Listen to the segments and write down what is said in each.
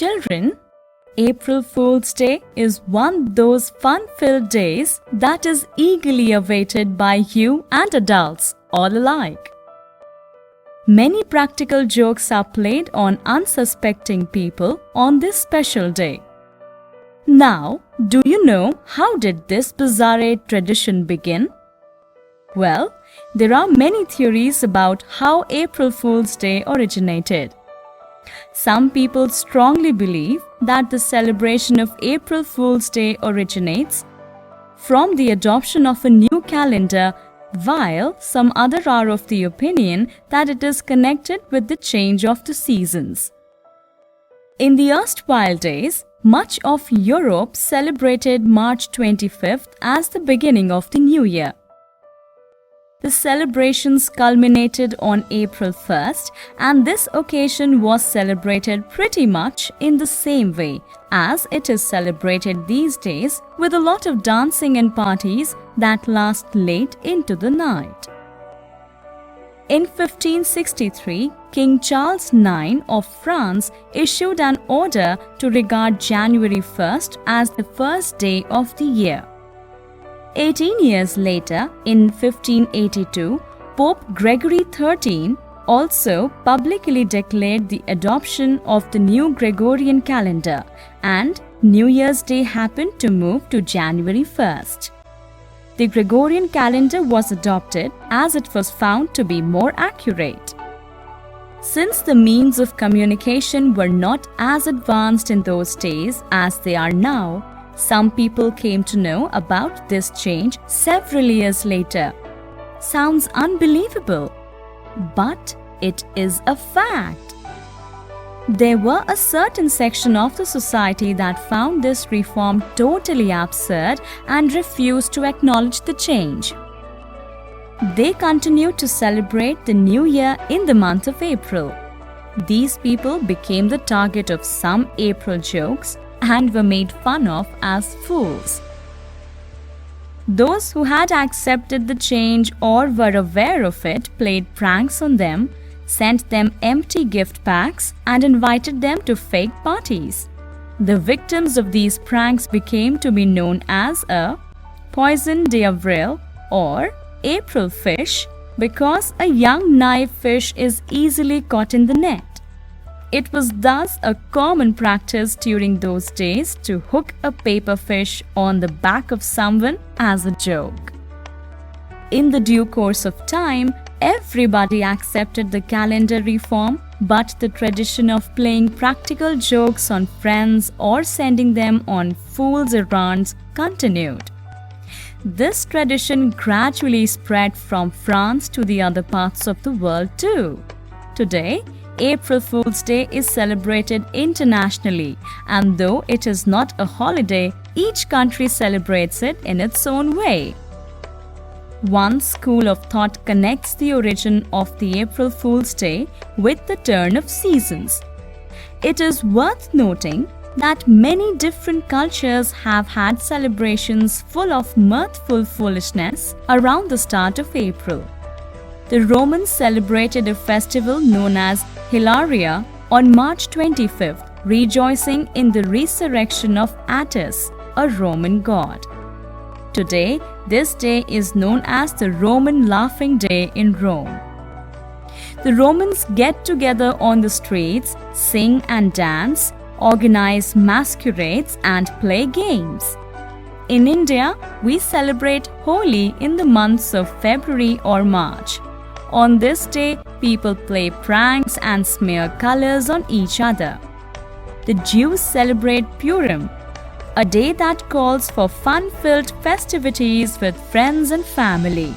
Children, April Fool's Day is one of those fun-filled days that is eagerly awaited by you and adults all alike. Many practical jokes are played on unsuspecting people on this special day. Now, do you know how did this bizarre tradition begin? Well, there are many theories about how April Fool's Day originated. Some people strongly believe that the celebration of April Fool's Day originates from the adoption of a new calendar, while some others are of the opinion that it is connected with the change of the seasons. In the erstwhile days, much of Europe celebrated March 25th as the beginning of the new year. The celebrations culminated on April 1st, and this occasion was celebrated pretty much in the same way as it is celebrated these days, with a lot of dancing and parties that last late into the night. In 1563, King Charles IX of France issued an order to regard January 1st as the first day of the year. 18 years later, in 1582, Pope Gregory XIII also publicly declared the adoption of the new Gregorian calendar, and New Year's Day happened to move to January 1st. The Gregorian calendar was adopted as it was found to be more accurate. Since the means of communication were not as advanced in those days as they are now, some people came to know about this change several years later. Sounds unbelievable, but it is a fact. There were a certain section of the society that found this reform totally absurd and refused to acknowledge the change. They continued to celebrate the new year in the month of April. These people became the target of some April jokes and were made fun of as fools. Those who had accepted the change or were aware of it played pranks on them, sent them empty gift packs, and invited them to fake parties. The victims of these pranks became to be known as a poisson d'avril or April fish, because a young naive fish is easily caught in the net. It was thus a common practice during those days to hook a paper fish on the back of someone as a joke. In the due course of time, everybody accepted the calendar reform, but the tradition of playing practical jokes on friends or sending them on fool's errands continued. This tradition gradually spread from France to the other parts of the world too. Today, April Fool's Day is celebrated internationally, and though it is not a holiday, each country celebrates it in its own way. One school of thought connects the origin of the April Fool's Day with the turn of seasons. It is worth noting that many different cultures have had celebrations full of mirthful foolishness around the start of April. The Romans celebrated a festival known as Hilaria on March 25th, rejoicing in the resurrection of Attis, a Roman god. Today, this day is known as the Roman Laughing Day in Rome. The Romans get together on the streets, sing and dance, organize masquerades, and play games. In India, we celebrate Holi in the months of February or March. On this day, people play pranks and smear colors on each other. The Jews celebrate Purim, a day that calls for fun-filled festivities with friends and family.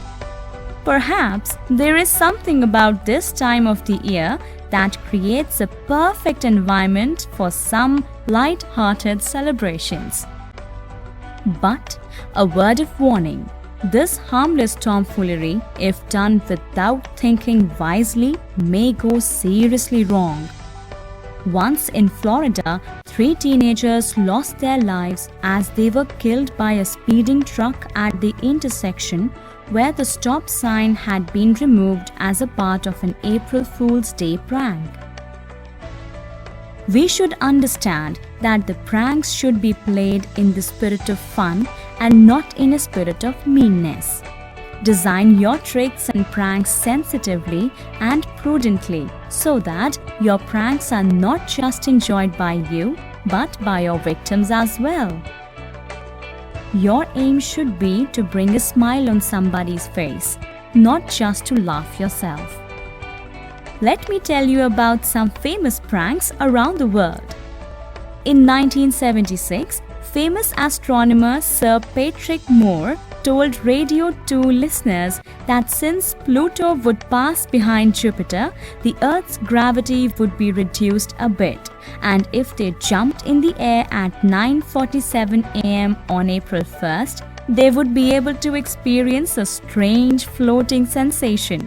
Perhaps there is something about this time of the year that creates a perfect environment for some light-hearted celebrations. But a word of warning. This harmless tomfoolery, if done without thinking wisely, may go seriously wrong. Once in Florida, 3 teenagers lost their lives as they were killed by a speeding truck at the intersection where the stop sign had been removed as a part of an April Fool's Day prank. We should understand that the pranks should be played in the spirit of fun and not in a spirit of meanness. Design your tricks and pranks sensitively and prudently so that your pranks are not just enjoyed by you but by your victims as well. Your aim should be to bring a smile on somebody's face, not just to laugh yourself. Let me tell you about some famous pranks around the world. In 1976, famous astronomer Sir Patrick Moore told Radio 2 listeners that since Pluto would pass behind Jupiter, the Earth's gravity would be reduced a bit, and if they jumped in the air at 9:47 a.m. on April 1st, they would be able to experience a strange floating sensation.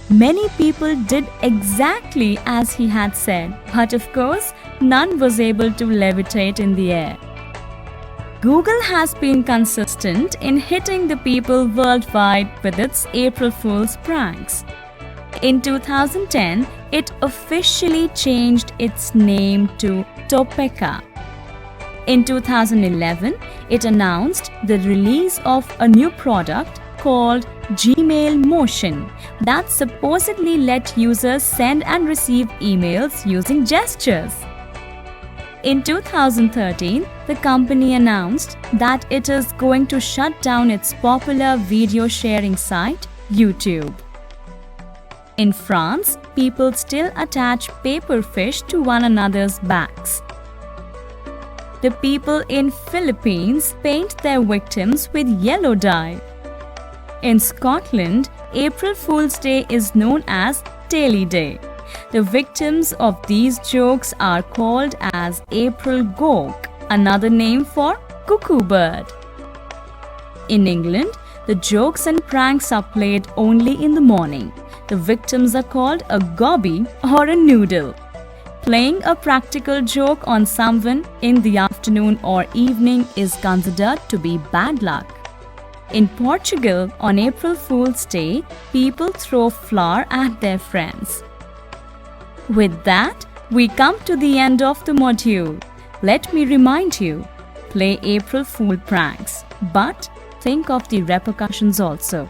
Many people did exactly as he had said, but of course, none was able to levitate in the air. Google has been consistent in hitting the people worldwide with its April Fool's pranks. In 2010, it officially changed its name to Topeka. In 2011, it announced the release of a new product called Gmail Motion that supposedly let users send and receive emails using gestures. In 2013, the company announced that it is going to shut down its popular video sharing site, YouTube. In France, people still attach paper fish to one another's backs. The people in Philippines paint their victims with yellow dye. In Scotland, April Fool's Day is known as Daily Day. The victims of these jokes are called as April Gowk, another name for cuckoo bird. In England, the jokes and pranks are played only in the morning. The victims are called a gobby or a noodle. Playing a practical joke on someone in the afternoon or evening is considered to be bad luck. In Portugal, on April Fool's Day, people throw flour at their friends. With that, we come to the end of the module. Let me remind you, play April Fool pranks, but think of the repercussions also.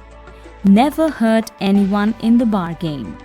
Never hurt anyone in the bargain.